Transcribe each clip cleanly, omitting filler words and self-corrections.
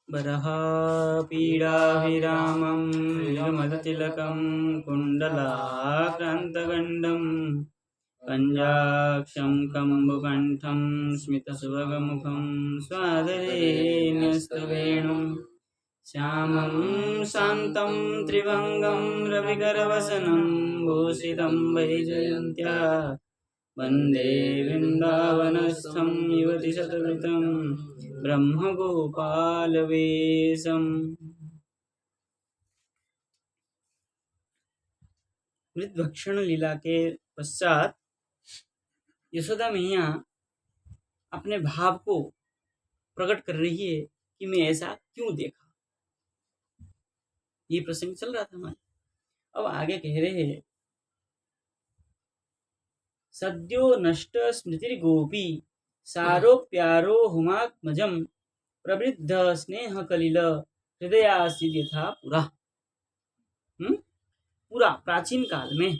बरहापीडाभिरामं मृगमदतिलकं कुण्डलाक्रान्तगण्डं पञ्चाक्षं कम्बुकण्ठं स्मितसुभगमुखं स्वादरेण्यस्तवेणुं श्यामं शान्तं त्रिभङ्गं रविकरवसनं भूषितं वैजयन्त्या वन्दे वृन्दावनस्थं युवतिशतवृतं ब्रह्मगोपालवेशम्। मृतभक्षण लीला के पश्चात यशोदा मैया अपने भाव को प्रकट कर रही है कि मैं ऐसा क्यों देखा। ये प्रसंग चल रहा था हमारे। अब आगे कह रहे हैं, सद्यो नष्ट स्मृतिर्गोपी सारो प्यारो हुमात्मजम प्रवृद्ध स्नेह कलिल हृदयासीद यथा पुरा। पूरा प्राचीन काल में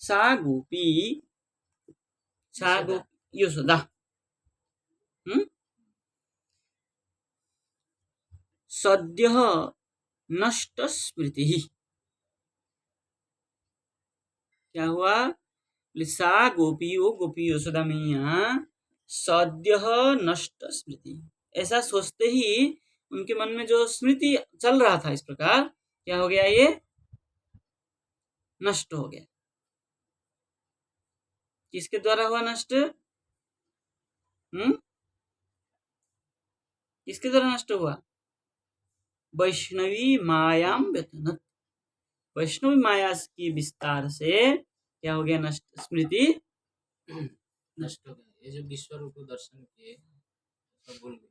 सा गोपी यशोदा सद्य नष्ट स्मृति। क्या हुआ? सा गोपी, वो गोपी यशोदा मैया सद्य नष्ट स्मृति, ऐसा सोचते ही उनके मन में जो स्मृति चल रहा था इस प्रकार, क्या हो गया? ये नष्ट हो गया। किसके द्वारा हुआ नष्ट? किसके द्वारा नष्ट हुआ? वैष्णवी मायाम व्यतनत, वैष्णवी माया की विस्तार से क्या हो गया? नष्ट, स्मृति नष्ट हो गया। ये जो विश्व रूप दर्शन किए सब भूल गए।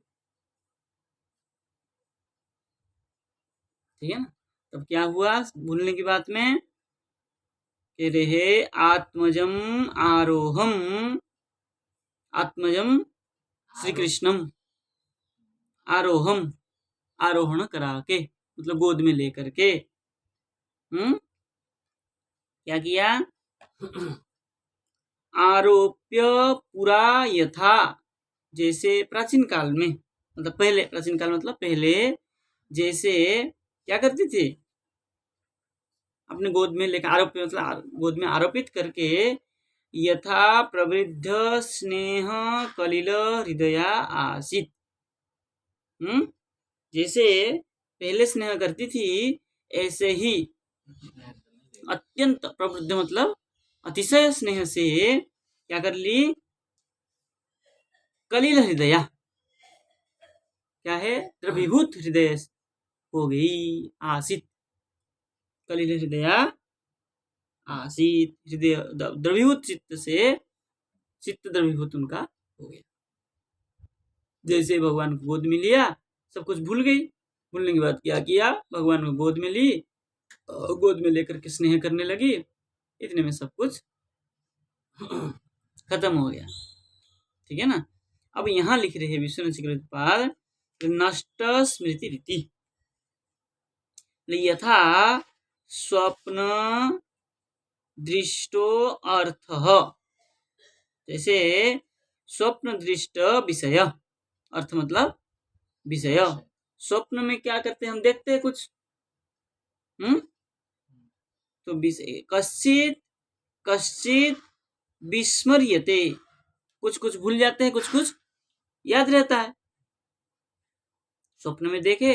ठीक है ना? तब क्या हुआ भूलने की बात में? कह रहे आत्मजम आरोहम, आत्मजम श्री कृष्णम, आरोहम आरोहण करा के, मतलब गोद में लेकर के क्या किया? आरोप्य पुरा यथा, जैसे प्राचीन काल में, मतलब पहले, प्राचीन काल मतलब पहले जैसे क्या करती थी? अपने गोद में लेकर, आरोप मतलब गोद में आरोपित करके, यथा प्रवृद्ध स्नेह कलिल हृदया आसित, जैसे पहले स्नेह करती थी ऐसे ही अत्यंत प्रवृद्ध मतलब अतिशय स्नेह से क्या कर ली? कलिल हृदया, क्या है? द्रवीभूत हृदय हो गई। आसित, कलिल हृदया आसित, हृदय द्रवीभूत चित्त से, चित्त द्रवीभूत उनका हो गया। जैसे भगवान को गोद में लिया, सब कुछ भूल गई। भूलने के बाद क्या किया? भगवान को गोद में ली, गोद में लेकर के स्नेह करने लगी। इतने में सब कुछ खत्म हो गया। ठीक है ना? अब यहाँ लिख रहे हैं विश्वनाथ नष्ट स्मृति रीति यथा स्वप्न दृष्टो अर्थ, जैसे स्वप्न दृष्ट विषय, अर्थ मतलब विषय। स्वप्न में क्या करते हैं? हम देखते हैं कुछ, तो कश्चित कश्चित विस्मर्यते, कुछ कुछ भूल जाते हैं, कुछ कुछ याद रहता है। स्वप्न में देखे,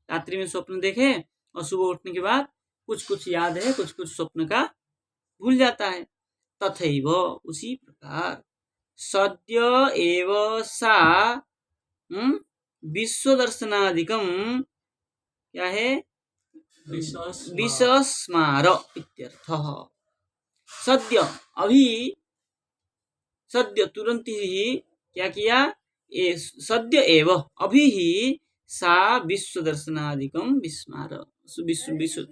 रात्रि में स्वप्न देखे और सुबह उठने के बाद कुछ कुछ याद है, कुछ कुछ स्वप्न का भूल जाता है। तथैव, उसी प्रकार सद्य एव सा विश्व दर्शनादिकम, क्या है? विसस्मार इत्यर्थ। सद्य, अभी, सद्य तुरंत ही क्या किया? सद्य एव, अभी ही सा विश्व दर्शनादिकम विस्मार, विश्व विश्व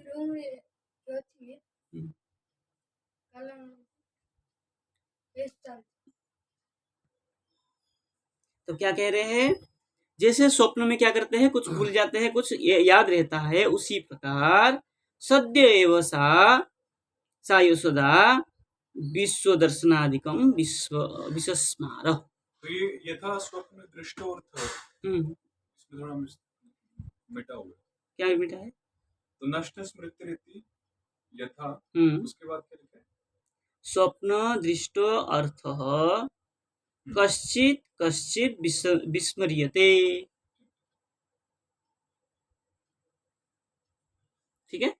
तो क्या कह रहे हैं? जैसे स्वप्न में क्या करते हैं? कुछ भूल जाते हैं, कुछ याद रहता है, उसी प्रकार सद्य एव सा यशोदा विश्व दर्शनादिकम विश्व विसस्मार। तो ये यथा स्वप्न दृष्टो अर्थ पे थोड़ा मिटा हुआ है। क्या मिटा है? तो नष्ट स्मृति यथा, उसके बाद क्या लिखा है? स्वप्न दृष्टो अर्थः कश्चित् कश्चित् विस्मर्यते। ठीक है,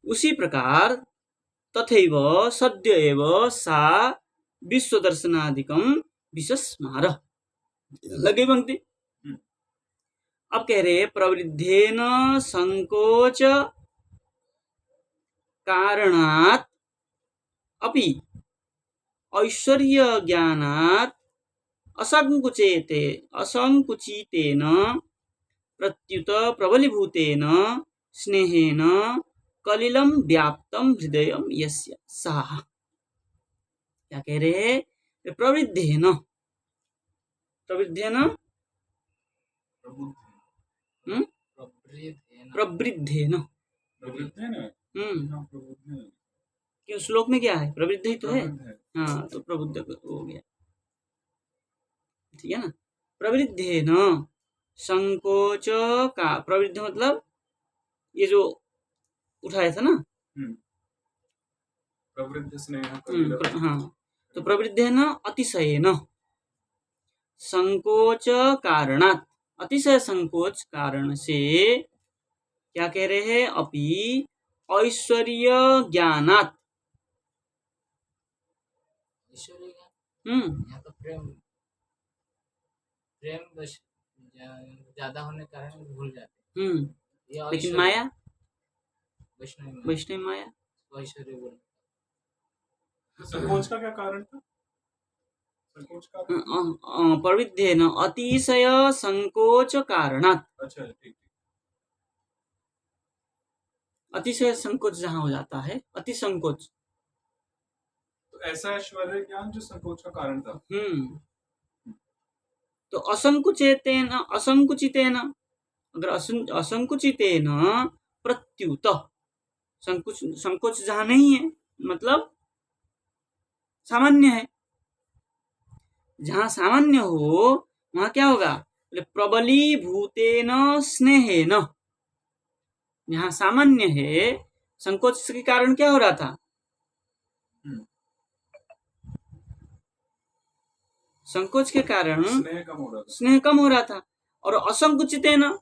उसी प्रकार तथैव सद्य एव सा विश्वदर्शनादिकं विशस्मार। लगे पंक्ति। अब कह रहे प्रवृद्धेन संकोच कारणात् अपि ऐश्वर्य ज्ञानात् असंकुचितेन प्रत्युत प्रबलीभूतेन स्नेहेन कलिलं व्याप्तं हृदयं यस्य सः। क्या कह रहे हैं? प्रवृद्धेन प्रवृद्धेन प्रवृद्धेन क्यों श्लोक में क्या है? प्रवृद्ध ही तो है। हाँ, तो प्रबुद्ध हो गया। ठीक है ना। प्रवृद्धेन संकोच का, प्रवृद्ध मतलब ये जो उठाया था ना, प्रवृद्ध स्नेह। हाँ, तो प्रवृद्धेन अतिशयेन संकोच कारणात्, अतिशय संकोच कारण से क्या कह रहे हैं? अपि ऐश्वर्य ज्ञानात्, ऐश्वर्य यहाँ तो प्रेम बस ज्यादा होने के कारण भूल जाते। लेकिन माया, वैष्णव माया ऐश्वर्य बोल। संकोच का क्या कारण था? संकोच का प्रवृद्धेन अतिशय संकोच कारणात्। अच्छा, ठीक। अतिशय संकोच जहाँ हो जाता है, अति संकोच, तो ऐसा ऐश्वर्य ज्ञान जो संकोच का कारण था। तो असंकुचितेन अगर असंकुचितेन प्रत्युत, संकोच जहाँ नहीं है मतलब सामान्य है। जहाँ सामान्य हो वहाँ क्या होगा? प्रबलीभूतेन स्नेहेन। यहाँ सामान्य है, संकोच के कारण क्या हो रहा था? संकोच के कारण स्नेह कम हो रहा था। और असंकुचित है ना,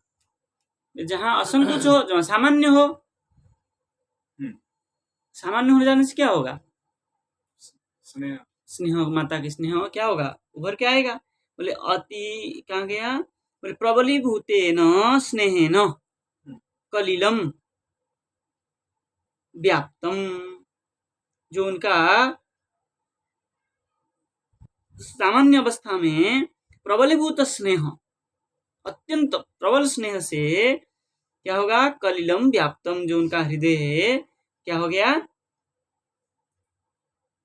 जहाँ असंकोच हो, जहाँ सामान्य हो, सामान्य हो जाने से क्या होगा? स्नेह, माता के स्नेह क्या होगा? उभर के आएगा। बोले अति, कहाँ गया? बोले प्रबलीभूतेन स्नेहेन कलिलम व्याप्तम, जो उनका सामान्य अवस्था में प्रबलीभूत स्नेह, अत्यंत प्रबल स्नेह से क्या होगा? कलिलम व्याप्तम, जो उनका हृदय है क्या हो गया?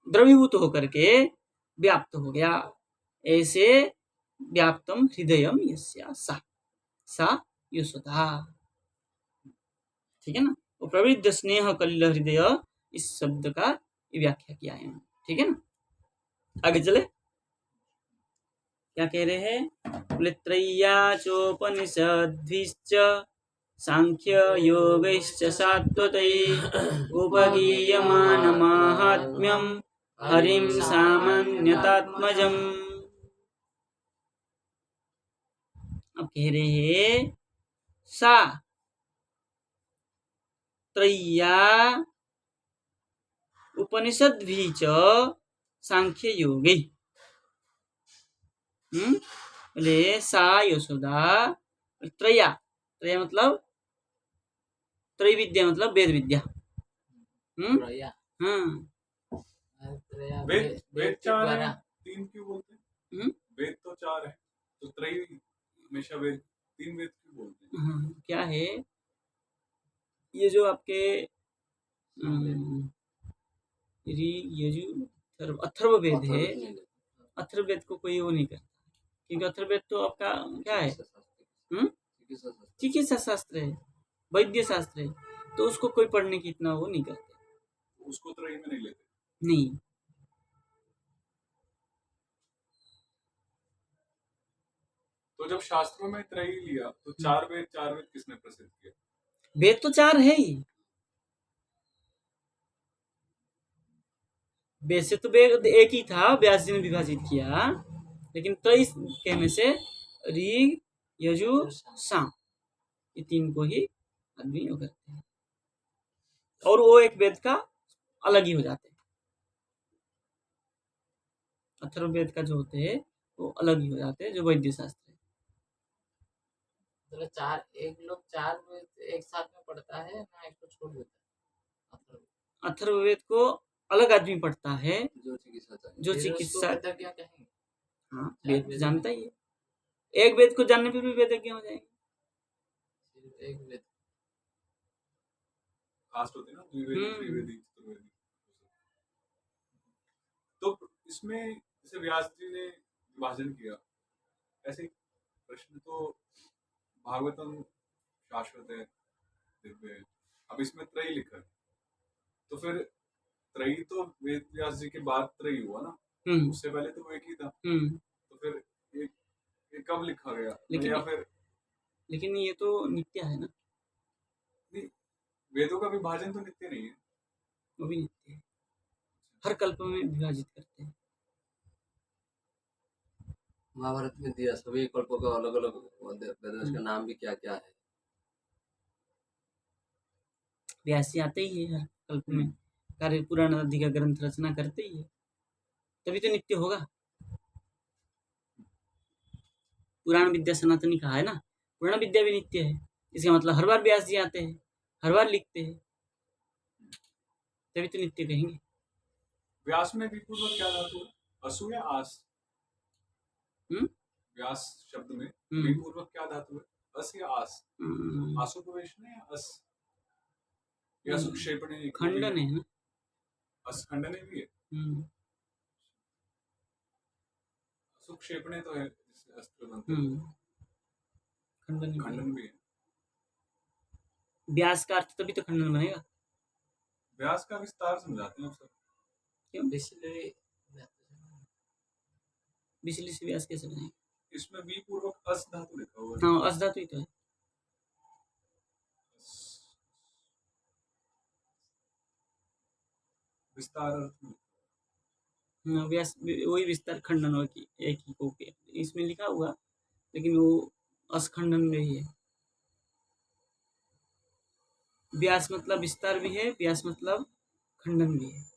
द्रवीभूत होकर के व्याप्त हो गया। ऐसे व्याप्तम हृदयम यस्या सा, सा यशोदा। ठीक है ना। वो प्रवृद्ध स्नेह कलिल हृदय, इस शब्द का व्याख्या किया है। ठीक है ना। आगे चले, क्या कह रहे हैं? बोले त्रय्या चोपनिषद्भिश्च सांख्य योगैश्च सात्वतै उपगीयमान माहात्म्यं हरिं सामान्यतात्मजम्। अब कह रहे हैं सा त्रय्या उपनिषद्भिश्च सांख्य योगै। बोले सा यशोदा, त्रया, त्रया मतलब त्रैविद्या मतलब वेद विद्या। वेद चार है, तीन क्यों बोलते हैं? वेद तो चार है, तो त्रय हमेशा वेद, तीन वेद क्यों बोलते हैं? क्या है ये जो आपके अथर्व वेद है, अथर्व वेद को कोई वो नहीं करता, क्योंकि अथर्व वेद तो आपका क्या है? चिकित्सा शास्त्र है, वैद्य शास्त्र है, तो उसको कोई पढ़ने की इतना वो नहीं करते, उसको त्रय में नहीं लेते। नहीं। तो जब शास्त्रों में त्रयी लिया तो चार वेद किसने प्रसिद्ध किया? वेद तो 4 है ही। वैसे तो वेद एक ही था, व्यास जी ने विभाजित किया, लेकिन त्रयी कहने से ऋग यजु साम ये 3 को ही आदमी वो करते हैं, और वो एक वेद का अलग ही हो जाते हैं। अथर्ववेद का जो होते हैं वो अलग ही हो जाते हैं, जो वैद्य शास्त्र है। मतलब एक लोग 4 वेद एक साथ में पढ़ता है ना, एक को छोड़ देता है? अथर्ववेद को अलग आदमी पढ़ता है, जो चिकित्सा जो चिकित्सा, क्या कहेंगे? हाँ, 4 वेद वेद जानता ही है। एक वेद को जानने पर भी वेदज्ञ हो जाएंगे। सिर्फ एक वेद कास्ट होते हैं ना, द्विवेदी, त्रिवेदी, चतुर्वेदी। तो इसमें जैसे व्यास जी ने विभाजन किया, ऐसे प्रश्न तो भागवतम शाश्वत है, दिव्य है, अब इसमें त्रयी लिखा है, तो फिर त्रयी तो वेद व्यास जी के बाद त्रयी हुआ ना, उससे पहले तो वो एक ही था, तो फिर एक कब लिखा गया? लेकिन या फिर लेकिन ये तो नित्य है ना, नहीं, वेदों का विभाजन तो नित्य नहीं है, वो भी नित्य है, हर कल्प में विभाजित करते हैं। महाभारत में दिया सभी कल्पों का अलग अलग वेदों का नाम भी क्या क्या है। व्यास जी आते ही है हर कल्प में, कार्य पुराण आदि का ग्रंथ रचना करते ही है, तभी तो नित्य होगा। पुराण विद्या सनातनी कहा है ना, पुराण विद्या भी नित्य है, इसका मतलब हर बार व्यास जी आते हैं, हर बार लिखते हैं, तभी तो नित्य कहेंगे। व्यास में विपूर्वक क्या धातु है? असु या आस? व्यास शब्द में विपूर्वक क्या धातु है? अस या आस? आसुपवेशने या अस या सुक्षेपणे? खंडन है ना, अस खंडने भी है, सुक्षेपणे तो है जिससे अस्त्र बनते हैं, खंडन भी है। व्यास का अर्थ तभी तो खंडन बनेगा। व्यास का विस्तार समझाते हैं सब, क्यों? बिजली से व्यास कैसे बनेगा? इसमें विपूर्वक अस धातु लिखा हुआ है। हाँ, अस धातु ही तो है। विस्तार अर्थ में व्यास वही विस्तार खंडन और की एक ही को के इसमें लिखा हुआ, लेकिन वो असखंडन में ही है। व्यास मतलब विस्तार भी है, व्यास मतलब खंडन भी है।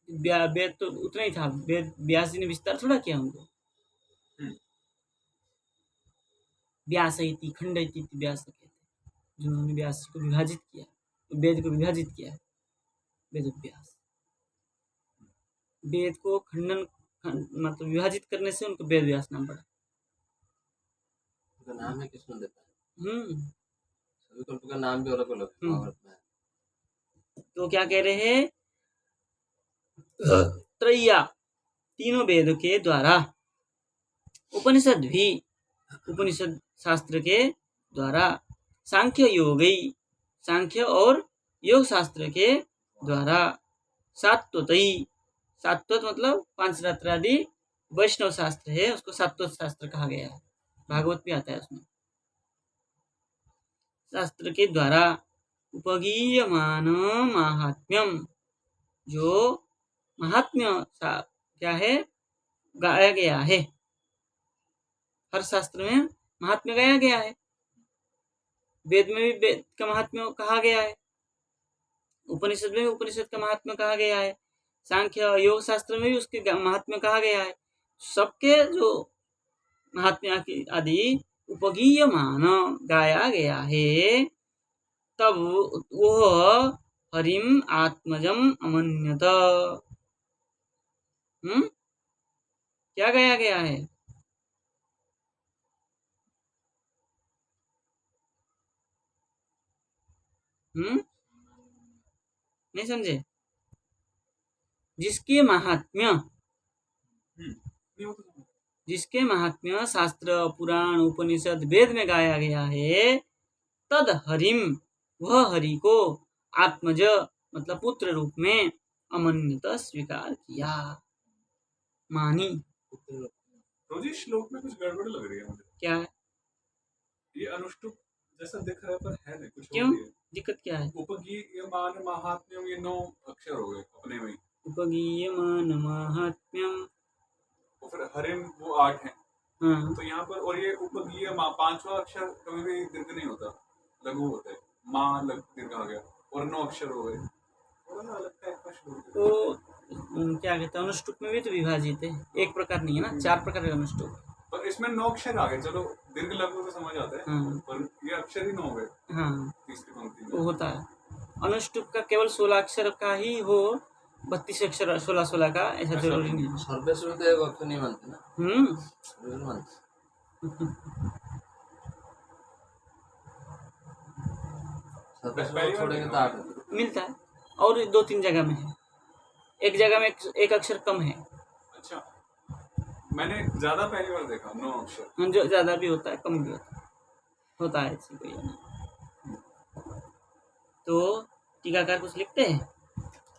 वेद तो उतना ही था, वेद व्यास जी ने विस्तार थोड़ा किया उनको। व्यास इति खंड इति व्यास कहते हैं, जिन्होंने व्यास को विभाजित किया, वेद को विभाजित किया है, वेद व्यास। वेद को खंडन मतलब विभाजित करने से उनको वेद व्यास नाम पड़ा। उनका नाम है किसने देता है? सभी कल्प का नाम भी अलग अलग है महाभारत में। तो क्या कह रहे हैं? त्रय्या तीनों वेद के द्वारा, उपनिषद भी उपनिषद शास्त्र के द्वारा, सांख्य योगी सांख्य और योग शास्त्र के द्वारा, सात्वतई सात्वत मतलब 5 रात्र आदि वैष्णव शास्त्र है, उसको सात्वत शास्त्र कहा गया है। भागवत भी आता है उसमें। शास्त्र के द्वारा उपगीयमान महात्म्यम, जो महात्म्य क्या है गाया गया है, हर शास्त्र में महात्म्य गाया गया है। वेद में भी वेद का महात्म्य कहा गया है, उपनिषद में भी उपनिषद का महात्म्य कहा गया है, सांख्य योग शास्त्र में भी उसके महात्म्य कहा गया है। सबके जो महात्म्य आदि उपगीयमान गाया गया है, तब वह हरिम आत्मजम अमन्यत। क्या गाया गया है? नहीं समझे? जिसके महात्म्य शास्त्र पुराण उपनिषद वेद में गाया गया है, तद हरिम वह हरि को आत्मज मतलब पुत्र रूप में अमन्यत स्वीकार किया, मानी। तो जी श्लोक में कुछ गड़बड़ लग रही है मुझे। क्या है? ये अनुष्टुप जैसा दिख रहा है पर है नहीं, कुछ क्यों? और ही है। दिक्कत क्या है? उपगीयमान महात्म्यम, ये 9 अक्षर हो गए अपने में ही। उपगीयमान महात्म्यम। और फिर हरिम वो 8 है। हाँ, तो यहाँ पर, और ये उपगीय माँ 5वां अक्षर कभी भी दीर्घ नहीं होता, लघु होता है। माँ लघु दीर्घ आ गया और 9 अक्षर हो गए, थोड़ा सा अलग टाइप का श्लोक है। तो क्या कहते हैं, अनुष्टुप में भी तो विभाजित है, एक प्रकार नहीं है ना, 4 प्रकार का अनुष्टुप। पर इसमें 9 अक्षर आ गए, चलो दीर्घ लघु तो समझ आता है, हाँ पर ये अक्षर ही 9 हो गए हाँ, तीसरी पंक्ति वो में। होता है। अनुष्टुप का केवल 16 अक्षर का ही हो, 32 अक्षर 16 का ऐसा ऐसा जरूरी नहीं। नहीं है। सर्वेश्वर तो एक अक्षर नहीं मानते ना, हम्म। मानते। सर्वेश्वर छोड़ेंगे तो 8 होते। मिलता है, और 2-3 जगह में है, एक जगह में एक अक्षर कम है। अच्छा, मैंने ज्यादा पहली बार देखा 9 अक्षर। जो ज्यादा भी होता है, कम भी होता है ऐसी कोई नहीं। तो टीकाकार कुछ लिखते हैं।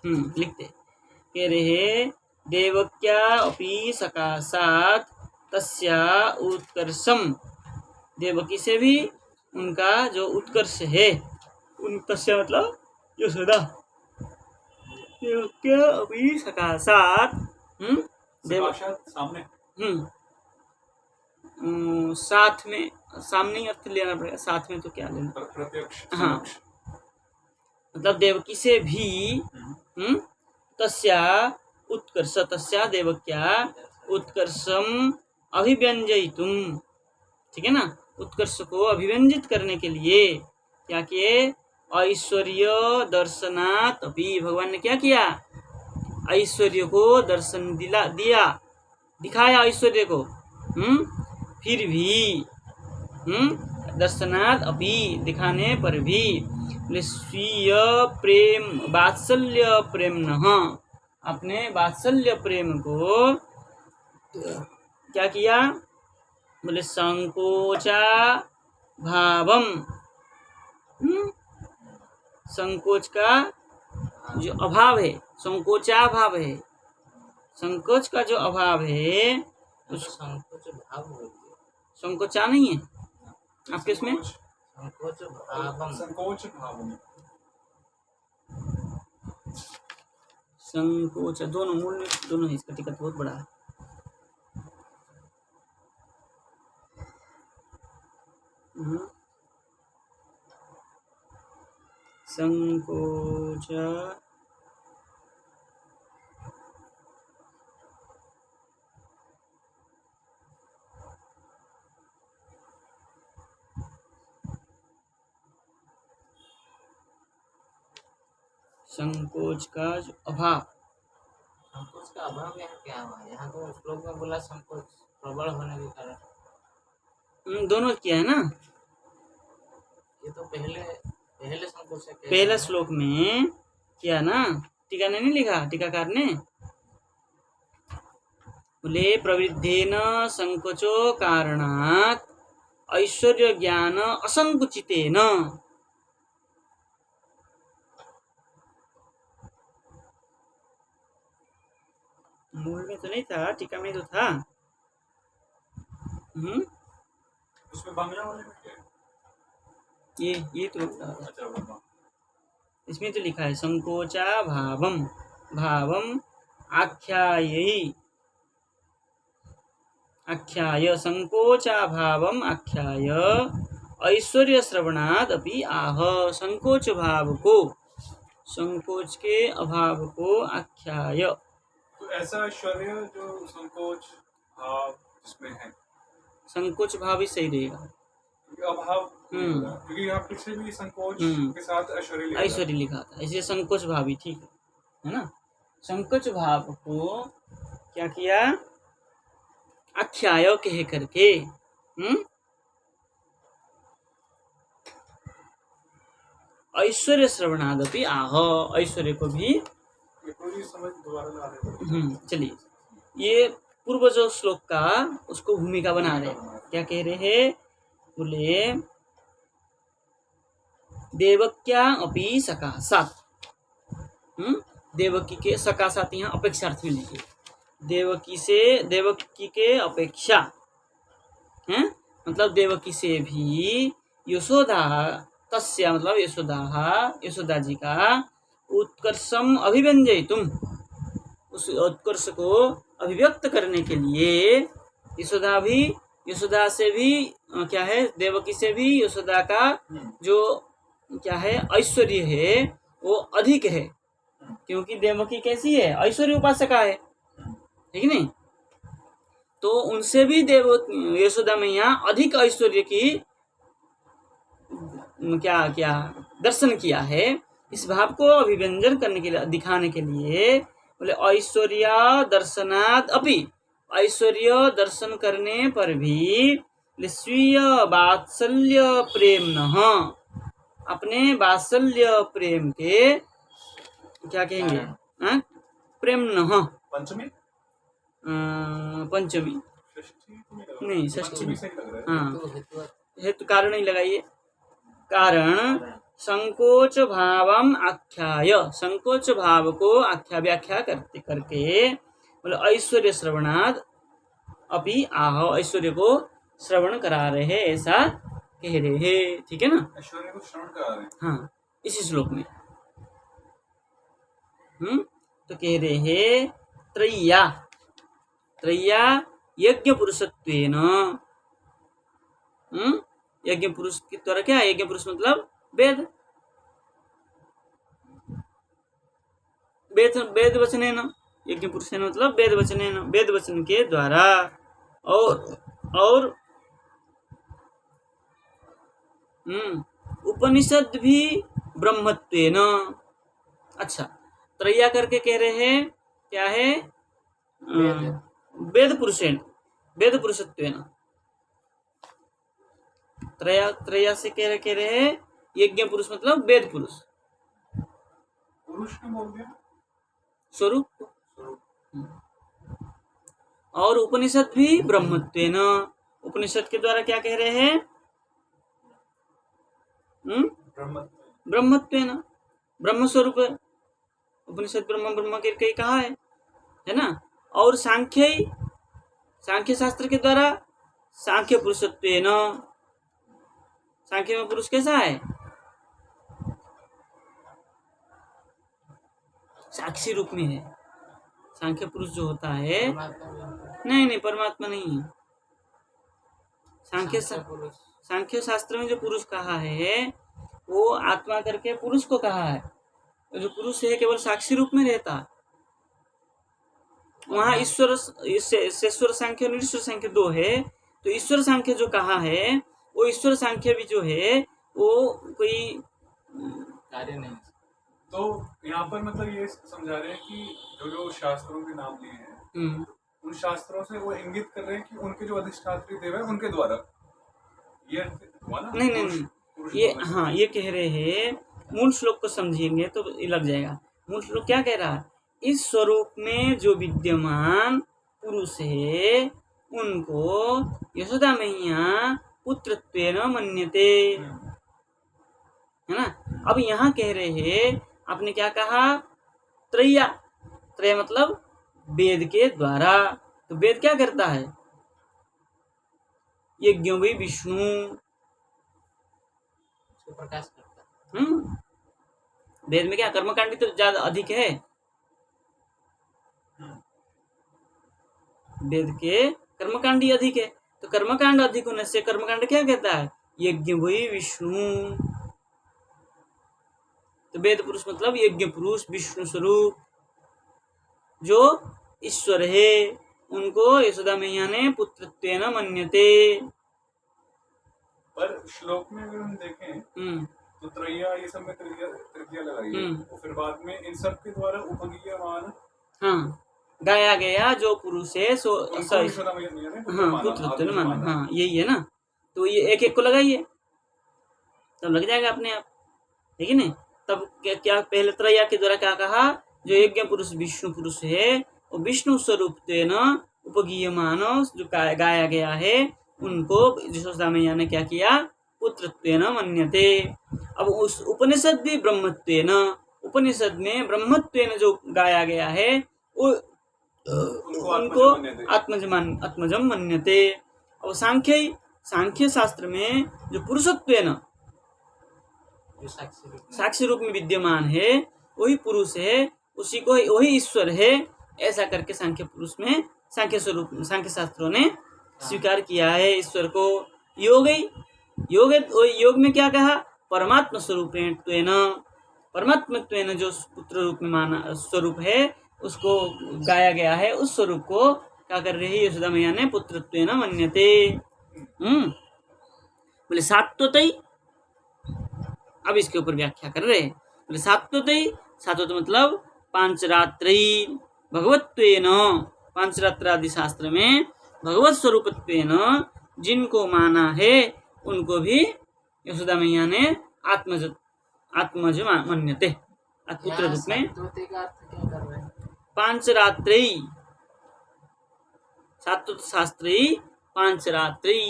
लिखते कह रहे, देवक्या अपि सकाशात तस्या उत्कर्षम। देवकी से भी उनका जो उत्कर्ष है, उन तस्या मतलब यशोदा। देवक्या अपि सकाशात। देव सकाशात सामने। साथ में, सामने ही अर्थ लेना पड़ेगा, साथ में तो क्या लेना। प्रत्यक्ष हाँ, समक्ष। मतलब देवकी से भी तस्या उत्कर्ष, तस्या देवक्या उत्कर्षम अभिव्यंजयितुम। ठीक है ना, उत्कर्ष को अभिव्यंजित करने के लिए क्या किए, ऐश्वर्य दर्शनात् अभी, भगवान ने क्या किया, ऐश्वर्य को दर्शन दिया, दिखाया ऐश्वर्य को। फिर भी दर्शनात् अभी, दिखाने पर भी, स्वीय प्रेम वात्सल्य प्रेम न, अपने वात्सल्य प्रेम को क्या किया, बोले संकोचा भावम। संकोच का जो अभाव है, संकोचा भाव है, संकोच का जो अभाव है, उस संकोच भाव हो गया। संकोचा नहीं है आपके इसमें। संकोच भावम, संकोच भावम, संकोच दोनों मूल में दोनों है, इसका टिकट बहुत बड़ा है। संकोच संकोच का जो अभाव, संकोच का अभाव यहाँ क्या हुआ? यहाँ तो श्लोक में बोला संकोच प्रबल होने के कारण। दोनों किया है ना। ये तो पहले संकोच है। पहला श्लोक में किया ना, टीका ने नहीं लिखा, टीकाकार ने बोले प्रवृद्धेन संकोचो कारणात् ऐश्वर्य ज्ञान असंकुचितेन। मूल में तो नहीं था, टीका में तो था। उसमें बांग्ला वाले में क्या है? ये तो अच्छा, वो इसमें तो लिखा है संकोचा भावम, भावम आख्यायी, आख्याय, संकोचा भावम आख्याय ऐश्वर्य श्रवणाद अपि आह। संकोच भाव को, संकोच के अभाव को आख्याय। तो ऐसा ऐश्वर्य जो संकोच भाव इसमें है, संकोच भाव ही सही रहेगा, क्योंकि अभाव क्योंकि यहाँ पीछे भी संकोच के साथ ऐश्वर्य लिखा था। ऐश्वर्य लिखा था, इसलिए संकोच भाव ही ठीक है ना। संकोच भाव को क्या किया, आख्याय कह करके ऐश्वर्य श्रवणादपि आह, ऐश्वर्य को भी। पूरी समझ दोबारा ला रहे हैं। चलिए, ये पूर्व जो श्लोक का उसको भूमिका बना रहे, क्या कह रहे हैं, बोले देवक्या अपि सकाशात्। देवकी के सकाशात् यहाँ अपेक्षार्थ में लीजिए, देवकी के अपेक्षा है, मतलब देवकी से भी यशोदा तस्या मतलब यशोदा जी का उत्कर्षम अभिव्यंजयितुम, उस उत्कर्ष को अभिव्यक्त करने के लिए यशोदा से भी क्या है, देवकी से भी यशोदा का जो क्या है ऐश्वर्य है वो अधिक है, क्योंकि देवकी कैसी है, ऐश्वर्य उपासका है, ठीक नहीं। तो उनसे भी यशोदा मैया अधिक ऐश्वर्य की क्या दर्शन किया है। इस भाव को अभिव्यंजन करने के लिए, दिखाने के लिए बोले ऐश्वर्य दर्शनाद अपि, ऐश्वर्य दर्शन करने पर भी स्वीय वात्सल्य प्रेम न, अपने वात्सल्य प्रेम के क्या कहेंगे, प्रेम न पंचमी पंचमी नहीं षष्ठी, हाँ हेतु कारण ही लगाइए, कारण संकोच भावम आख्याय, संकोच भाव को व्याख्या करके बोले ऐश्वर्य श्रवणाद अपि आह, ऐश्वर्य को श्रवण करा रहे हैं, ऐसा कह रहे हैं, ठीक है ना। ऐश्वर्य को श्रवण करा रहे हैं, हाँ इसी श्लोक में तो कह रहे हैं त्रय्या यज्ञ पुरुषत्वेन, यज्ञ पुरुष के द्वारा क्या, यज्ञ पुरुष मतलब वेद वचनेन, यज्ञ पुरुष मतलब वेद वचनेन, वेद वचन के द्वारा, और उपनिषद भी ब्रह्मत्वेन। अच्छा त्रय्या करके कह रहे हैं क्या है, वेद पुरुषत्वेन, त्रय्या से कह रहे हैं यज्ञ पुरुष मतलब वेद पुरुष, पुरुष ने बोल दिया स्वरूप, और उपनिषद भी ब्रह्मत्वेन, उपनिषद के द्वारा क्या कह रहे हैं, ब्रह्मत्वेन, ब्रह्म स्वरूप है उपनिषद, ब्रह्म करके कहा है ना। और सांख्य शास्त्र के द्वारा सांख्य पुरुषत्वेन, सांख्य में पुरुष कैसा है, साक्षी रूप में है, सांख्य पुरुष जो होता है, नहीं परमात्मा नहीं है, सांख्य शास्त्र में जो पुरुष कहा है वो आत्मा करके पुरुष को कहा है, जो पुरुष है केवल साक्षी रूप में रहता, वहाँ ईश्वर सांख्य और ईश्वर सांख्य दो है, तो ईश्वर सांख्य जो कहा है वो ईश्वर सांख्य भी जो है वो कोई कार्य नहीं। तो यहाँ पर मतलब ये समझा रहे हैं कि जो शास्त्रों के नाम लिए हैं उन शास्त्रों से वो इंगित कर रहे हैं कि उनके जो अधिष्ठात्री देव है उनके द्वारा, ये नहीं ये हाँ ये कह रहे हैं, मूल श्लोक को समझेंगे तो ये लग जाएगा। मूल श्लोक क्या कह रहा है, इस स्वरूप में जो विद्यमान पुरुष है उनको यशोदा मैया पुत्रत्वेन मन्यते, है ना। अब यहाँ कह रहे हैं, आपने क्या कहा, त्रय्या मतलब वेद के द्वारा, तो वेद क्या करता है, यज्ञ भी विष्णु प्रकाश करता है। वेद में क्या कर्मकांडी तो ज्यादा अधिक है, वेद के कर्मकांडी अधिक है, तो कर्मकांड अधिक होने से कर्मकांड क्या कहता है, यज्ञ वही विष्णु, तो वेद पुरुष मतलब यज्ञ पुरुष विष्णु स्वरूप जो ईश्वर है, उनको यशोदा मैया ने पुत्रत्वेन मन्यते। पर श्लोक में अगर हम देखें तो त्रय्या ये सब में तृतीया लगाई है, और फिर बाद में इन सब के द्वारा उपगीयमान, हाँ गाया गया जो पुरुष है सो पुत्रत्वेन माना, हाँ यही है ना। तो ये एक एक को लगाइए तब लग जाएगा अपने आप, ठीक है ना। तब क्या पहले त्रय्या के द्वारा क्या कहा, जो यज्ञ पुरुष विष्णु पुरुष है वो विष्णु स्वरूपत्वेन उपगीयमान, जो गाया गया है उनको यशोदा मैया ने क्या किया, पुत्रत्वेन मन्यते। अब उस उपनिषद भी ब्रह्मत्वेन, उपनिषद में ब्रह्मत्वेन जो गाया गया है वो उनको आत्मजम मन्यते। और सांख्य शास्त्र में जो पुरुषत्वेन जो साक्षी रूप में साक्षी रूप में विद्यमान है वही पुरुष है, उसी को वही ईश्वर है, ऐसा करके सांख्य शास्त्रों ने स्वीकार किया है ईश्वर को। योग में क्या कहा? परमात्मा स्वरूपेण, परमात्मत्वेन जो पुत्र रूप में माना स्वरूप है उसको गाया गया है। उस स्वरूप को क्या कर रही है यशोदा मैया ने? पुत्रत्वेन मन्यते। बोले सात्वतई, अब इसके ऊपर व्याख्या कर रहे हैं। बोले सात्वतई, सात्वत मतलब पांचरात्रयी भगवत्वेन, पांचरात्रादि शास्त्र में भगवत स्वरूपत्वेन जिनको माना है उनको भी यशोदा मैया ने आत्मज मन्यते, पुत्र रूप में। सात्वते का अर्थ क्या कर रहे हैं? पांचरात्रयी, सात्वत शास्त्री पांचरात्रयी।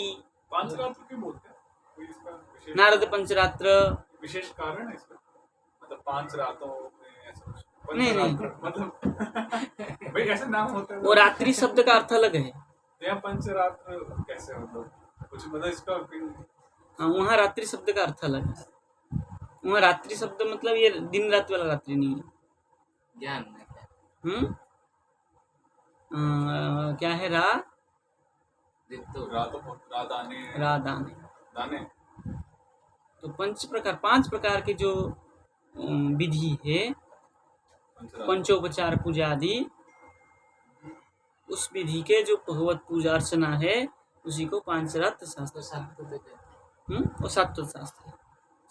पांचरात्र क्यों बोलते हैं? कोई इसका विशेष नारद पंचरात्र, विशेष कारण है इसका? मतलब 5 रातों में ऐसा कुछ? नहीं। पंचरात्र मतलब भाई ऐसे नाम होते हैं वो रात्रि शब्द का अर्थ अलग है। या पंचरात्र कैसे, मतलब कुछ मतलब इसका हाँ, वहाँ रात्रि शब्द का अर्थ अलग है। वहाँ रात्रि शब्द मतलब ये दिन रात वाला रात्रि नहीं है। ज्ञान में क्या? क्या है? दित्तो रादाने। दाने तो 5 प्रकार के जो विधि है, पंचोपचार पूजा आदि, उस विधि के जो भगवत पूजा अर्चना है उसी को पांचरात्र शास्त्र। वो सात्वत शास्त्र है।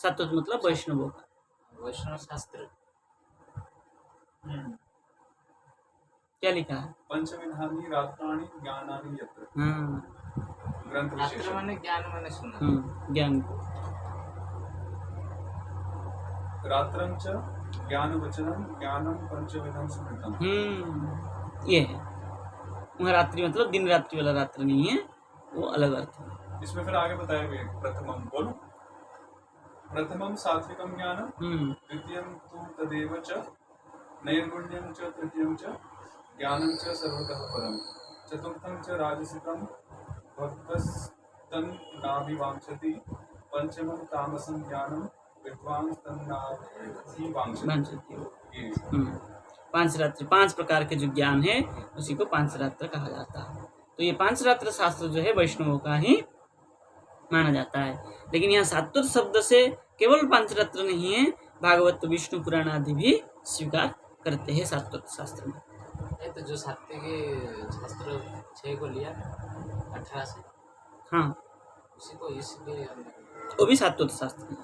सात्वत मतलब वैष्णवों का। वैष्णव शास्त्र क्या लिखा है? पंचविधानि रात्राणि ज्ञानानि यत्र। ग्रंथ रात्र विशेष माने ज्ञान मैंने सुना। ज्ञान। रात्रं च ज्ञानवचनं ज्ञानं पंचविधं स्मृतम्। ये है। वहाँ रात्रि मतलब दिन रात्रि वाला रात्रि नहीं है, वो अलग अर्थ है। इसमें फिर आगे बताया गया प्रथमम, बोलो। प्रथमम सात्विकम ज्ञानम, द्वितीयम तु तदेव च नैर्गुण्यं च, तृतीयं च ज्ञानं च सर्वतः परम, चतुर्थं च राजसिकं भक्तस्तन नाभिवांछति, पंचमं तामसं ज्ञानं विद्वान तन नाभिवांछति। 5 प्रकार के जो ज्ञान है उसी को पांचरात्र कहा जाता है। तो ये पांचरात्र शास्त्र जो है वैष्णवों का ही माना जाता है। लेकिन यहाँ सात्वत शब्द से केवल पांचरात्र नहीं है, भागवत, विष्णु पुराण आदि भी स्वीकार करते हैं सात्वत शास्त्र में। तो जो सात्विक शास्त्र 6 को लिया 18 से, हाँ, उसी को इसके वो भी सात्वत शास्त्र है।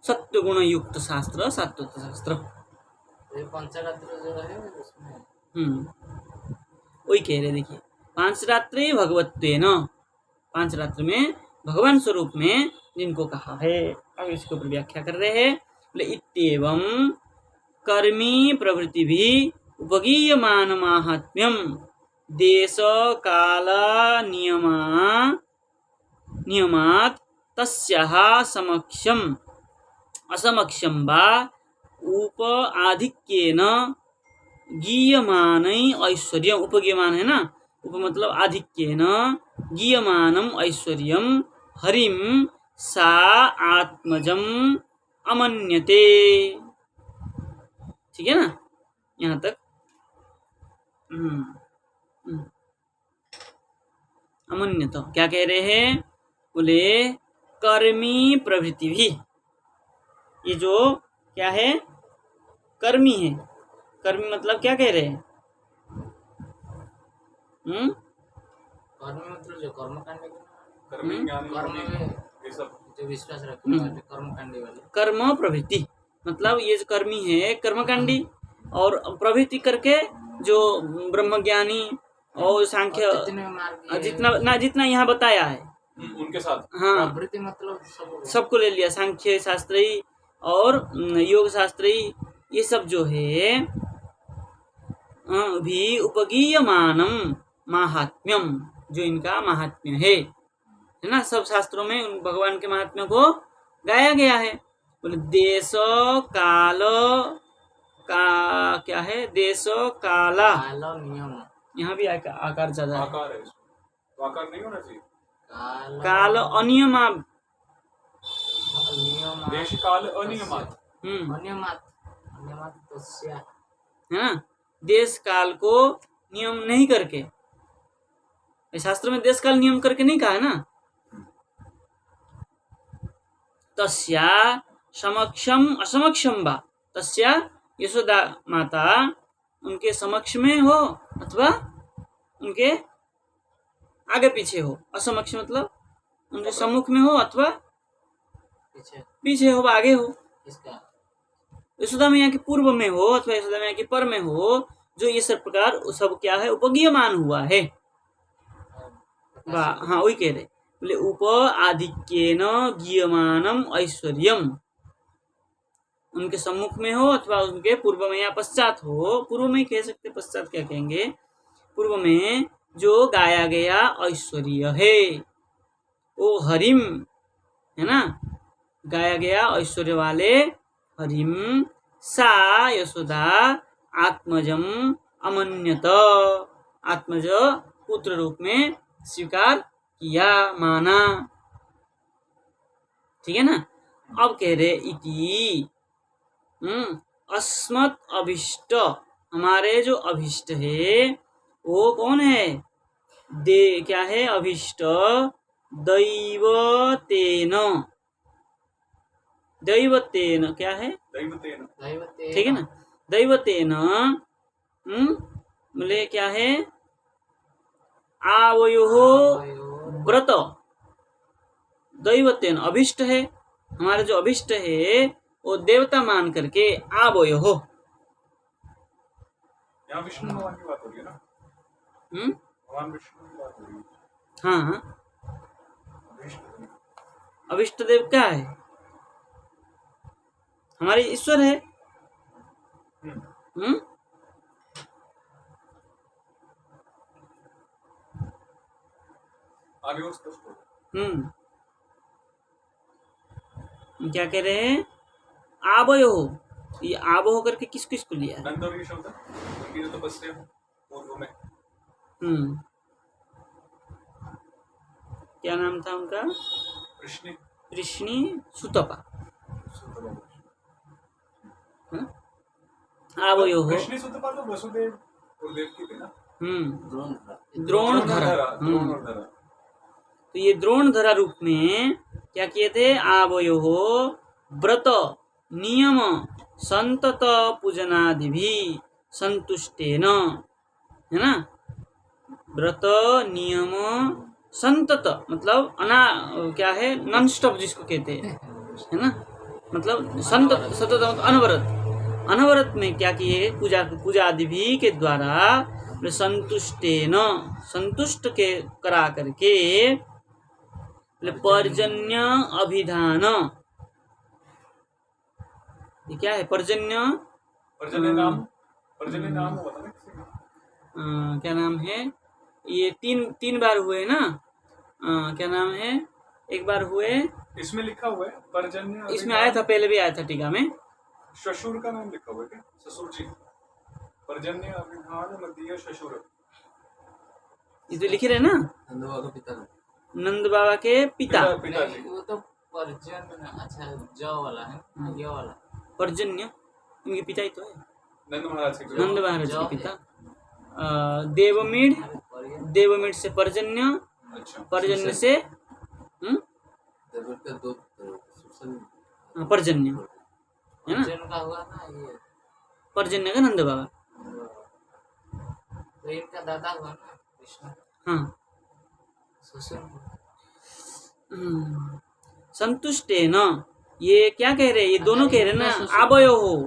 सत्य गुण युक्त शास्त्र सात्वत शास्त्र। ये पंचरात्र जो है उसमें वही कह रहे। देखिए, पांचरात्रे भगवत्वेन, पांचरात्र में भगवान स्वरूप में जिनको कहा है। अब इसके ऊपर व्याख्या कर रहे हैं। बोले इत्येवं कर्मी प्रवृत्ति भी उपगीयमान माहात्म्यम देश काल नियमात् तस्याः समक्षम असमक्षम वा उप आधिक्येन गीयमानै ऐश्वर्यम। उपगीयमान है ना, उप मतलब आधिक्येन, गीयमानम ऐश्वर्यम हरिम सा आत्मजम अमन्यते। ठीक है ना, यहाँ तक। अमन्यत क्या कह रहे हैं? बोले कर्मी प्रवृत्ति भी, ये जो क्या है? कर्मी है। कर्मी मतलब क्या कह रहे हैं? कर्म मतलब जो कर्मकांडी, कर्म ज्ञान कर्म में ये सब जो विश्वास रखने वाले कर्मकांडी वाले। कर्म प्रवृत्ति मतलब ये जो कर्मी है कर्मकांडी, और प्रवृत्ति करके जो ब्रह्मज्ञानी और सांख्य जितना यहाँ बताया है उनके साथ। हाँ, प्रवृत्ति मतलब सबको ले लिया। सांख्य शास्त्री और योग शास्त्री, ये सब जो है भी उपगीयमानम माहात्म्यम, जो इनका महात्म्य है ना, सब शास्त्रों में उन भगवान के महात्म्य को गाया गया है। बोले देश काल का क्या है, देश काला, कालो नियम, यहाँ भी आकार ज्यादा है। आकार है इसमें, तो आकार नहीं होना चाहिए। काल अनियमा, नियम, देश काल अनियमात। अनियमात, अनियमात तस्या, है ना, देश काल को नियम नहीं करके, शास्त्र में देश काल नियम करके नहीं कहा है ना। तस्या समक्षम असमक्षम वा, तस्या यशोदा माता उनके समक्ष में हो अथवा उनके आगे पीछे हो, असमक्ष मतलब उनके सम्मुख में हो अथवा पीछे, पीछे हो, आगे हो। इसका यशोदा मैया के पूर्व में हो अथवा यशोदा मैया के पर में हो, जो ये सब प्रकार सब क्या है, उपगीयमान हुआ है। हाँ वही कह रहे, बोले उप आधिक्येन गीयमानम ऐश्वर्यम, उनके सम्मुख में हो अथवा उनके पूर्व में या पश्चात हो, पूर्व में ही कह सकते, पश्चात क्या कहेंगे, पूर्व में जो गाया गया ऐश्वर्य है वो हरिम, है ना, गाया गया ऐश्वर्य वाले हरिम, सा यशोदा आत्मजम अमन्यत, आत्मज पुत्र रूप में स्वीकार किया, माना। ठीक है ना। अब कह रहे इति अस्मत् अभिष्ट, हमारे जो अभिष्ट है वो कौन है, क्या है अभिष्ट, दैवतेन, दैवतेन क्या है, दैवतेन, ठीक है ना, दैवतेन बोले क्या है, आवयोः व्रत, दैवतेन अभिष्ट है, हमारे जो अभिष्ट है वो देवता मान करके आवयोः, यहाँ विष्णु भगवान की बात हो रही है ना, भगवान विष्णु की बात हो रही है। हाँ अभिष्ट, अभिष्ट देव क्या है, हमारे ईश्वर है। आगे वो स्पष्ट हो। क्या कह रहे हैं, आवयोः, ये आवो करके किस किस को लिया है, नंद और ये शब्द उनकी जो तपस्या पूर्व में, क्या नाम था उनका, कृष्ण कृष्णी सुतपा, आवयोः, कृष्ण सुतपा तो वसुदेव और देव की थे ना, द्रोणधरा, तो ये द्रोणधरा रूप में क्या किए थे, आवयोः व्रत नियम संतत पूजनादि भी संतुष्टेन, है ना, व्रत नियम संतत मतलब क्या है, नॉन स्टॉप जिसको कहते हैं, है ना, मतलब संतत, सतत मतलब अनवरत, अनवरत में क्या किए, पूजा आदि भी के द्वारा संतुष्टेन, संतुष्ट के करा करके, पर्जन्य अभिधान, ये क्या है, पर्जन्य, पर्जन्य नाम हुआ था ना किसी का, क्या नाम है, ये तीन बार हुए ना, क्या नाम है, एक बार हुए, इसमें लिखा हुआ है पर्जन्य, इसमें आया था, पहले भी आया था टीका में, ससुर का नाम लिखा हुआ है क्या, ससुर जी, पर्जन्य अभिधान मध्य ससुर, ये तो लिखे रहे ना, नंद बाबा के पिता, पिताजी, वो तो पर्जन्य, अच्छा जो वाला है, ये वाला पर्जन्य इनके पिता ही तो है, नंद महाराज नंद महाराज के पिता, देवमीड से पर्जन्य, अच्छा, पर्जन्य से पर्जन्य, है ना, का हुआ ना ये, पर्जन्य का नंद बाबा, तो इनका दादा हुआ ना कृष्ण, हाँ, ससुर, संतुष्टेन, ये क्या कह रहे हैं, ये दोनों कह रहे हैं ना, आवयोः,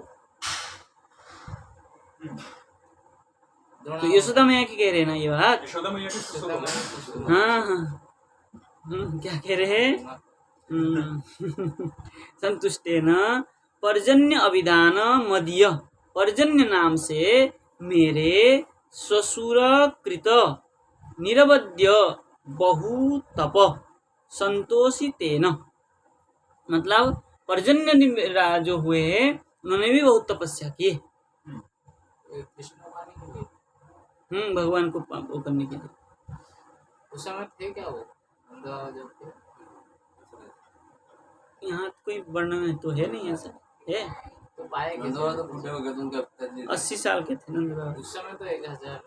तो यशोदा मैया की कह रहे हैं ना ये बात, यशोदा मैया की ससुर, हाँ क्या कह रहे हैं, संतुष्टेन पर्जन्य अभिधान मदीय, पर्जन्य नाम से मेरे ससुर कृत निरवध्य बहु तप संतोषितेन, मतलब पर्जन्य जो हुए उन्होंने भी बहुत तपस्या की, कृष्ण भगवान के लिए भगवान को वो करने के लिए। उस समय थे क्या वो नंद बाबा जब थे? यहाँ कोई वर्णन तो है नहीं ऐसा है। तो पाए नंद कैसे? बाबा तो बूढ़े हो गए थे, उनके पिताजी 80 साल के थे नंद बाबा। उस समय तो 1000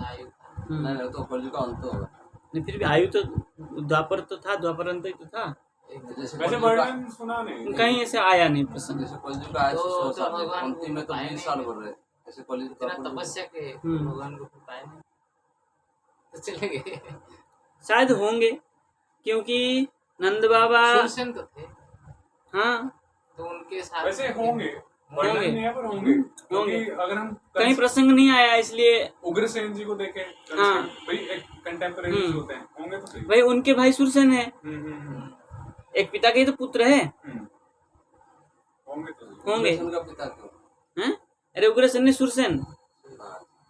आयु था। नहीं तो कलयुग का अंत होगा। नहीं फिर भी आयु तो द्वापर तो था, द्वापर अंत ही तो था। जैसे वैसे कलयुग का वर्णन सुना नहीं। कहीं ऐसे आया नहीं प्रसंग। जैसे कलयुग का आयु 100 साल है, भगवान अंतिम में तो पाए 20 नहीं। साल भर रहे। ऐसे कलयुग का इतना तपस्या के भगवान को पाए नहीं तो चले गए। शायद होंगे क्योंकि नंद बाबा सुरसेन तो थे हाँ तो उनके साथ वैसे होंगे, होंगे। वर्णन नहीं है पर होंगे, क्योंकि अगर हम कहीं प्रसंग नहीं आया इसलिए। उग्रसेन जी को देखें, हाँ। भाई एक कंटेम्परेरी होते हैं, होंगे तो सही। भाई उनके भाई सुरसेन है, हम्म। एक पिता के ही तो पुत्र है। होंगे तो सही। होंगे उनका पिता क्यों? हैं? अरे उग्रसेन ने सुरसेन,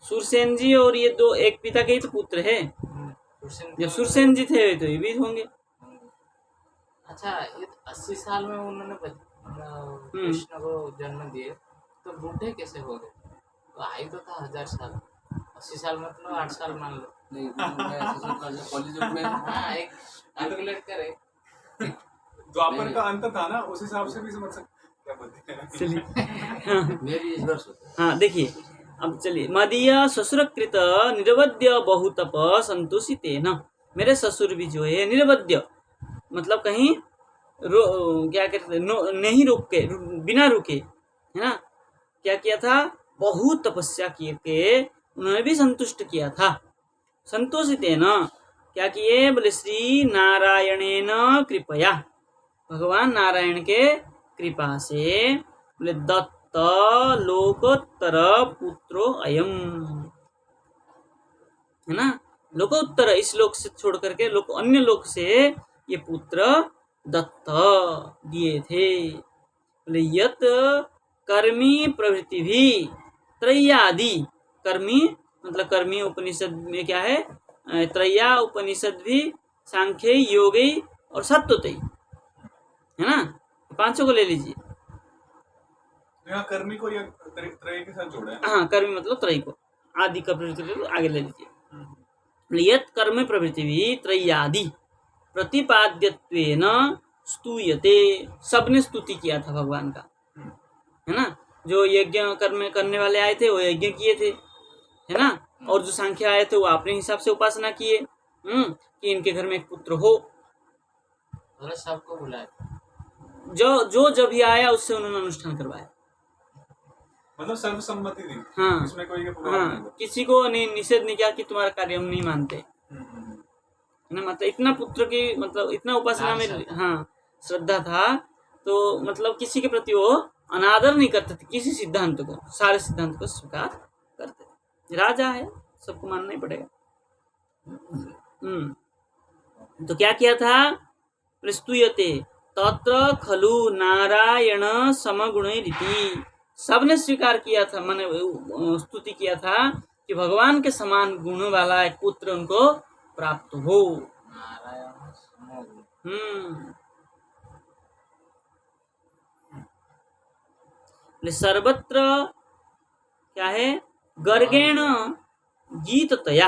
सुरसेन जी और ये दो एक पिता के ही तो पुत्र है। जब सुरसेन जी थे तो ये भी होंगे। अच्छा ये 80 साल में उन्होंने कृष्ण को जन्म दिए तो बूढ़े कैसे हो गए? तो आयु तो था 1000 साल, 80 साल मतलब 8 साल मान लो। नहीं कलयुग में हाँ एक कैलकुलेट करे। द्वापर का अंत था ना, उस हिसाब से भी समझ सकते क्या बोलते हैं। चलिए मेरी इस वर्ष होता है। हाँ देखिए अब चलिए। मदीय ससुरकृत निरवध्य बहुतप संतोषितेन। मेरे ससुर भी जो है निरवध्य मतलब कहीं क्या कहते नहीं रुक के, बिना रुके, है ना, क्या किया था, बहुत तपस्या किए के उन्होंने भी संतुष्ट किया था। संतोषितेन क्या किए बोले श्री नारायणेन कृपया, भगवान नारायण के कृपा से बोले दत्त लोकोत्तर पुत्रो अयम, है ना, लोकोत्तर इस लोक से छोड़ करके लोक अन्य लोक से ये पुत्र दत्त दिए थे। बोले यत कर्मी प्रवृत्ति भी त्रयादि, कर्मी मतलब कर्मी उपनिषद में क्या है, त्रया उपनिषद भी सांख्य योगी और सत्वतई, है ना, पांचों को ले लीजिए। यहाँ कर्मी को या त्रय के साथ जोड़ा है। हाँ कर्मी मतलब त्रय को, आदि का प्रवृत्ति आगे ले लीजिए। यत कर्म प्रवृत्ति भी त्रयादि प्रतिपाद्यत्वेन स्तूयते, सबने स्तुति किया था भगवान का, है ना, जो यज्ञ कर्म करने वाले आए थे वो यज्ञ किए थे, है ना, और जो सांख्य आए थे वो अपने हिसाब से उपासना किए कि इनके घर में एक पुत्र हो। सबको बुलाया, जो जब भी आया उससे उन्होंने अनुष्ठान करवाया, मतलब सर्वसम्मति दी। हाँ इसमें कोई हाँ, किसी को निषेध नहीं किया कि तुम्हारा कार्य हम नहीं मानते, है ना, मतलब इतना पुत्र की मतलब इतना उपासना में हाँ श्रद्धा था, तो मतलब किसी के प्रति वो अनादर नहीं करते थे, किसी सिद्धांत को, सारे सिद्धांत को स्वीकार करते थे। राजा है सबको मानना ही पड़ेगा। तो क्या किया था, प्रस्तुयते तत्र खलु नारायण समगुणैरिति, सबने स्वीकार किया था, माने स्तुति किया था कि भगवान के समान गुण वाला एक पुत्र उनको प्राप्त हो। सर्वत्र क्या है, गर्गेण गीततया,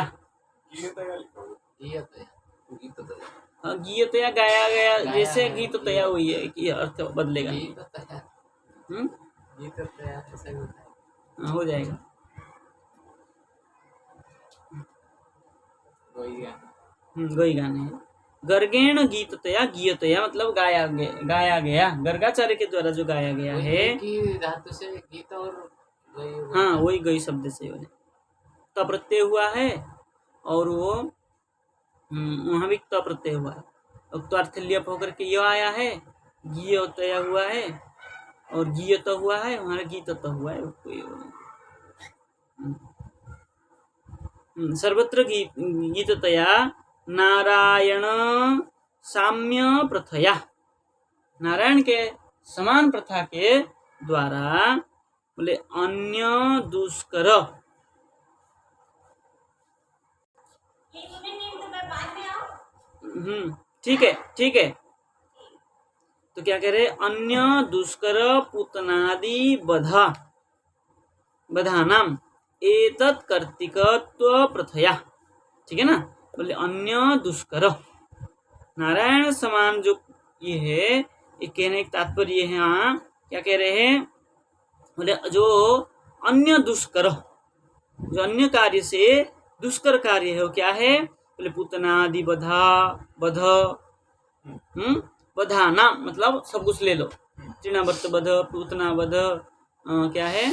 गीततया गाया गया, जैसे गीततया हुई है कि अर्थ बदलेगा नहीं। हो जाएगा। वही गाने हैं। गर्गेण गीततया, गीतया मतलब गाया गया, गर्गाचार्य के द्वारा जो गाया गया है, धातु से गीत और हाँ वही गई शब्द से त प्रत्यय हुआ है, और वो वहाँ भी त प्रत्यय हुआ है, और लियप होकर के यह आया है, गीयतया हुआ है और गीयत हुआ है, वहाँ गीतत हुआ है। सर्वत्र गीततया नारायण साम्य प्रथया, नारायण के समान प्रथा के द्वारा बोले अन्य दुष्कर, ठीक है ठीक है, तो क्या कह रहे, अन्य दुष्कर पुतनादि बधानाम एतत् कर्तिकत्व प्रथया, ठीक है ना। बोले अन्य दुष्कर, नारायण समान जो ये है, ये कहने का तात्पर्य है यहाँ क्या कह रहे हैं, बोले जो अन्य दुष्कर, जो अन्य कार्य से दुष्कर कार्य है वो क्या है, बोले पूतनादि बधा बध, बधाना मतलब सब कुछ ले लो, तृणावर्त बध, पूतना बध, क्या है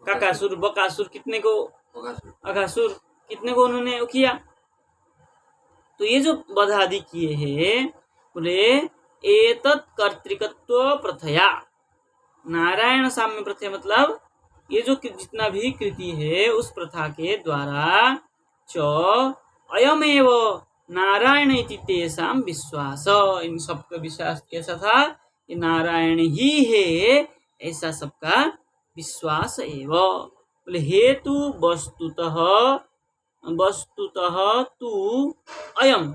काकासुर बकासुर, कितने को अघासुर, कितने को उन्होंने किया। तो ये जो बध आदि किए हैं, बोले एतत् कर्तृकत्व प्रथया, नारायण साम्य प्रथया मतलब ये जो जितना भी कृति है उस प्रथा के द्वारा, च अयमेव नारायण इति तेषां विश्वास, इन सबका विश्वास कैसा था, ये नारायण ही है ऐसा सबका विश्वास एव। बोले हेतु वस्तुतः तू अयम,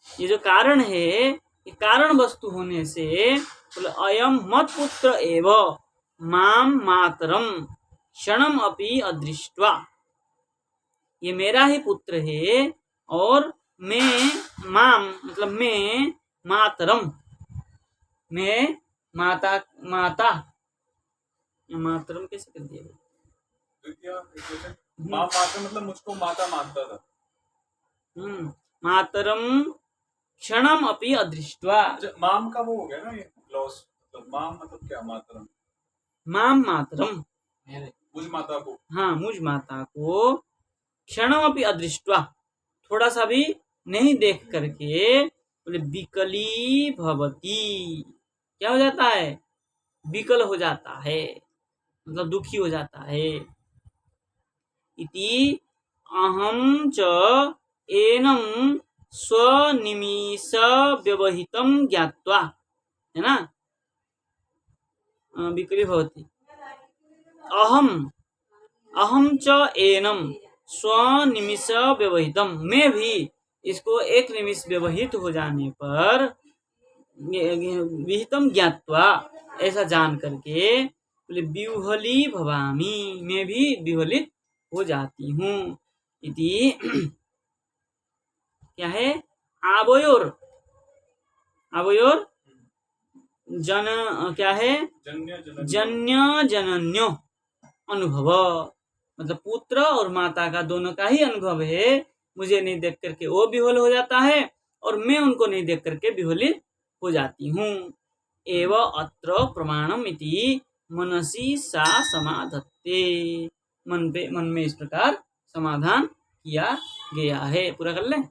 ये जो कारण है, ये कारण वस्तु होने से बोले अयम मत पुत्र एव माम मातरम क्षणम अपि अदृष्ट्वा, ये मेरा ही पुत्र है और मैं माम मतलब मैं मातरम, मैं माता मातरम कैसे कर दिया, माँ माता मतलब मुझको माता मानता था। मातरम क्षणम अपि अदृष्ट्वा, माम का वो हो गया ना ये क्लॉज, मतलब माम मतलब क्या, मातरम, माम मातरम मुझ माता को, हाँ मुझ माता को, क्षणम अपि अदृष्ट्वा थोड़ा सा भी नहीं देख करके, बोले विकली भवती, क्या हो जाता है, विकल हो जाता है मतलब दुखी हो जाता है। इति अहम च एनम स्वनिमिष व्यवहितम ज्ञात्वा, है ना, विकली भवती, अहम च एनम स्वनिमिष व्यवहितम, मैं भी इसको एक निमिष व्यवहित हो जाने पर, विहितम ज्ञात्वा ऐसा जान करके, बोले विह्वली भवामी, मैं भी विह्वलित हो जाती हूँ। इति क्या है, आवयोर जन क्या है, जन्य जनन्यो अनुभव, मतलब पुत्र और माता का दोनों का ही अनुभव है, मुझे नहीं देख करके वो विह्वल हो जाता है और मैं उनको नहीं देख करके विह्वलित हो जाती हूँ। एव अत्र प्रमाणम इति मनसी सा समाधत्ते, मन में इस प्रकार समाधान किया गया है। पूरा कर लें,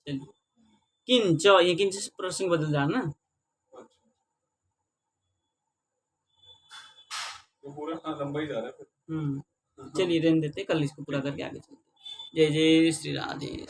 चलिए किंच, ये किंच से प्रश्न बदल जाना, तो पूरा लंबा ही जा रहा है। चलिए रहने देते, कल इसको पूरा करके आगे चलते। जय जय श्री राधे।